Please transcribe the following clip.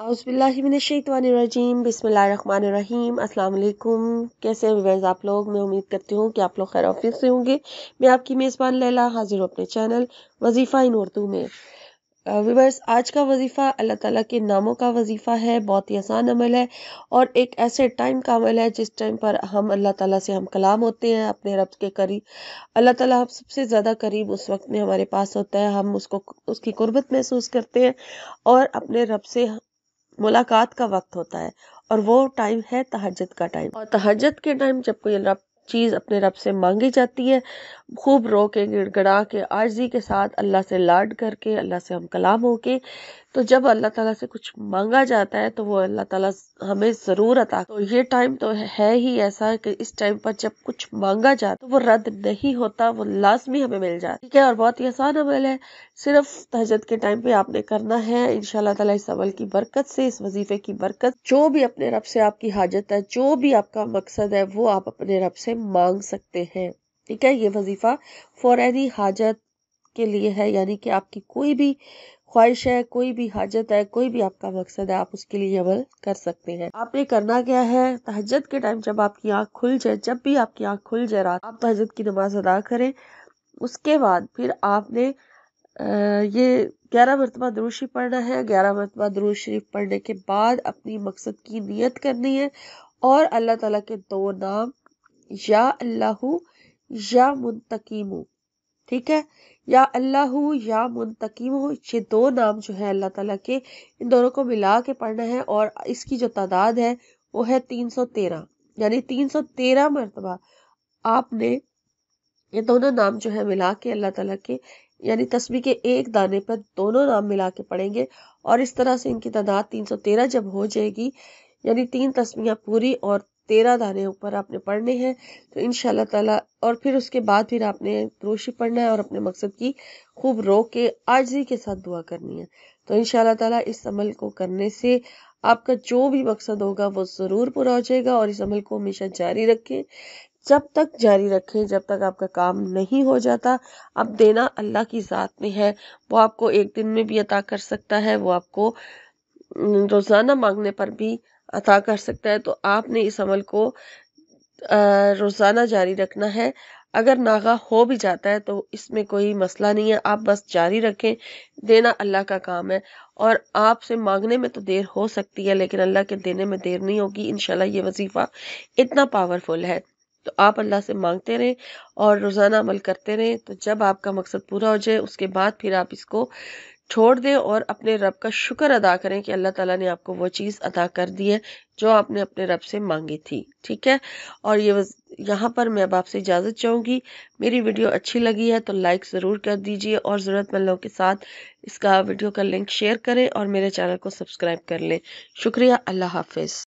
औज़ुबिल्लाहिमिनश्शैतानिर्रजीम बिस्मिल्लाहिर्रहमानिर्रहीम। अस्सलाम वालेकुम। कैसे हैं व्यूअर्स आप लोग? मैं उम्मीद करती हूँ कि आप लोग खैर ऑफिस से होंगे। मैं आपकी मेज़बान लैला हाजिर हूँ अपने चैनल वजीफ़ा इन उर्दू में। व्यूअर्स, आज का वजीफ़ा अल्लाह ताला के नामों का वजीफ़ा है। बहुत ही आसान अमल है और एक ऐसे टाइम का अमल है जिस टाइम पर हम अल्लाह ताला से हम कलाम होते हैं, अपने रब के करीब। अल्लाह ताला हम सबसे ज़्यादा करीब उस वक्त में हमारे पास होता है, हम उसको उसकी कुर्बत महसूस करते हैं और अपने रब से मुलाकात का वक्त होता है और वो टाइम है तहज्जुद का टाइम। और तहज्जुद के टाइम जब कोई रब चीज़ अपने रब से मांगी जाती है, खूब रो के गिड़गिड़ा के आजिज़ी के साथ अल्लाह से लाड करके अल्लाह से हम कलाम होके, तो जब अल्लाह ताला से कुछ मांगा जाता है तो वो अल्लाह ताला हमें ज़रूर अता। तो ये टाइम तो है ही ऐसा कि इस टाइम पर जब कुछ मांगा जाता तो वो रद्द नहीं होता, वो लाजमी हमें मिल जाता, ठीक है। और बहुत ही आसान अमल है, सिर्फ तहज्जुद के टाइम पे आपने करना है। इंशाल्लाह ताला इस अमल की बरकत से, इस वजीफे की बरकत, जो भी अपने रब से आपकी हाजत है, जो भी आपका मकसद है, वो आप अपने रब से मांग सकते हैं, ठीक है। ये वजीफा फौरनी हाजत के लिए है, यानी कि आपकी कोई भी ख्वाहिश है, कोई भी हाजत है, कोई भी आपका मकसद है, आप उसके लिए अमल कर सकते हैं। आपने करना क्या है, तहज्जुद के टाइम जब आपकी आंख खुल जाए, जब भी आपकी आंख खुल जाए रात, आप तहज्जुद की नमाज अदा करें। उसके बाद फिर आपने ये 11 मरतबा दुरूद शरीफ पढ़ना है। 11 मरतबा दुरूद शरीफ पढ़ने के बाद अपनी मकसद की नियत करनी है और अल्लाह ताला के दो नाम, या अल्लाहू या मुंतकीमू, ठीक है। या अल्लाहू या मुंतकीमू, ये दो नाम जो है अल्लाह ताला के, इन दोनों को मिला के पढ़ना है और इसकी जो तादाद है वो है 313, यानी 313 मरतबा आपने ये दोनों नाम जो है मिला के अल्लाह ताला के, यानी तस्बीह के एक दाने पर दोनों नाम मिला के पढ़ेंगे और इस तरह से इनकी तादाद 313 जब हो जाएगी, यानी 3 तस्बीहां पूरी और 13 दाने ऊपर आपने पढ़ने हैं, तो इंशाल्लाह ताला। और फिर उसके बाद फिर आपने दुरूद शरीफ पढ़ना है और अपने मकसद की खूब रो के आजिज़ी के साथ दुआ करनी है। तो इंशाल्लाह ताला इस अमल को करने से आपका जो भी मकसद होगा वो ज़रूर पूरा हो जाएगा। और इस अमल को हमेशा जारी रखें, जब तक जारी रखें जब तक आपका काम नहीं हो जाता। अब देना अल्लाह की ज़ात में है, वो आपको एक दिन में भी अता कर सकता है, वो आपको रोज़ाना मांगने पर भी अता कर सकता है। तो आपने इस अमल को रोज़ाना जारी रखना है। अगर नागा हो भी जाता है तो इसमें कोई मसला नहीं है, आप बस जारी रखें। देना अल्लाह का काम है और आपसे मांगने में तो देर हो सकती है लेकिन अल्लाह के देने में देर नहीं होगी। इंशाल्लाह ये वजीफा इतना पावरफुल है, तो आप अल्लाह से मांगते रहें और रोज़ाना अमल करते रहें। तो जब आपका मकसद पूरा हो जाए उसके बाद फिर आप इसको छोड़ दें और अपने रब का शुक्र अदा करें कि अल्लाह ताला ने आपको वो चीज़ अता कर दी है जो आपने अपने रब से मांगी थी, ठीक है। और यहाँ पर मैं अब आपसे इजाज़त चाहूँगी। मेरी वीडियो अच्छी लगी है तो लाइक ज़रूर कर दीजिए और ज़रूरतमंद लोगों के साथ इसका वीडियो का लिंक शेयर करें और मेरे चैनल को सब्सक्राइब कर लें। शुक्रिया। अल्लाह हाफ़िज़।